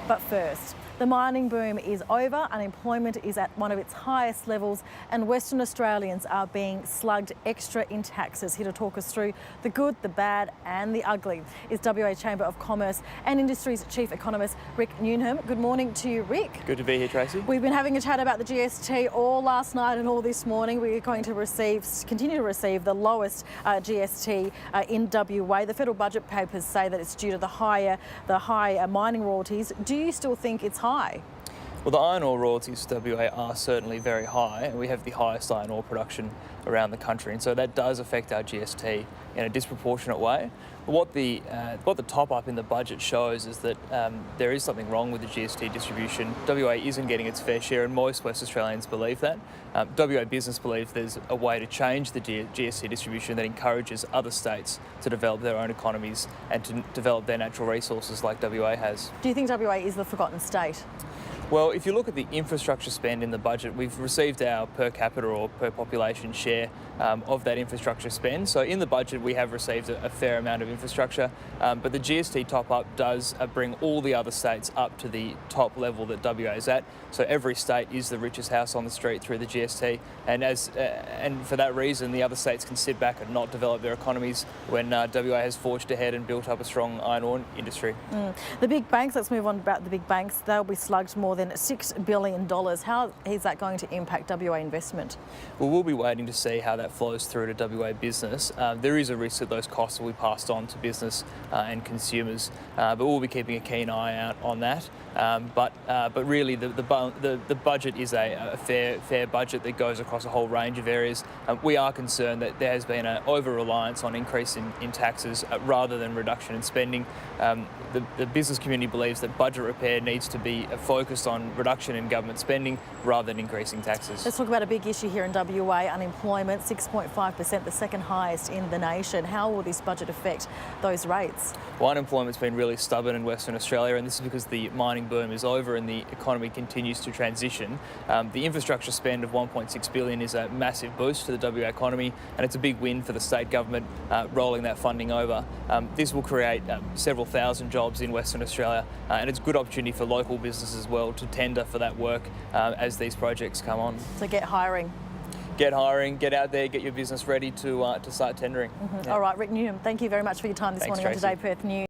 But first, the mining boom is over, unemployment is at one of its highest levels, and Western Australians are being slugged extra in taxes. Here to talk us through the good, the bad and the ugly is WA Chamber of Commerce and Industry's Chief Economist, Rick Newnham. Good morning to you, Rick. Good to be here, Tracy. We've been having a chat about the GST all last night and all this morning. We're going to continue to receive the lowest GST in WA. The federal budget papers say that it's due to the high mining royalties. Do you still think it's high? Well, the iron ore royalties to WA are certainly very high, and we have the highest iron ore production around the country, and so that does affect our GST in a disproportionate way. But what the top up in the budget shows is that there is something wrong with the GST distribution. WA isn't getting its fair share, and most West Australians believe that. WA Business believes there's a way to change the GST distribution that encourages other states to develop their own economies and to develop their natural resources like WA has. Do you think WA is the forgotten state? Well, if you look at the infrastructure spend in the budget, we've received our per capita or per population share of that infrastructure spend. So in the budget, we have received a fair amount of infrastructure, but the GST top-up does bring all the other states up to the top level that WA is at. So every state is the richest house on the street through the GST, and for that reason, the other states can sit back and not develop their economies when WA has forged ahead and built up a strong iron ore industry. The big banks, let's move on about the big banks. They'll be slugged more than $6 billion. How is that going to impact WA investment? Well, we'll be waiting to see how that flows through to WA business. There is a risk that those costs will be passed on to business and consumers, but we'll be keeping a keen eye out on that. But really, the budget is a fair budget that goes across a whole range of areas. We are concerned that there has been an over-reliance on increase in taxes rather than reduction in spending. The business community believes that budget repair needs to be focused on reduction in government spending rather than increasing taxes. Let's talk about a big issue here in WA, unemployment, 6.5%, the second highest in the nation. How will this budget affect those rates? Well, unemployment's been really stubborn in Western Australia, and this is because the mining boom is over and the economy continues to transition. The infrastructure spend of $1.6 billion is a massive boost to the WA economy, and it's a big win for the state government rolling that funding over. This will create several thousand jobs in Western Australia, and it's a good opportunity for local businesses as well to tender for that work as these projects come on. So get hiring. Get hiring, get out there, get your business ready to start tendering. Yeah. All right, Rick Newnham, thank you very much for your time this morning on Today Perth News.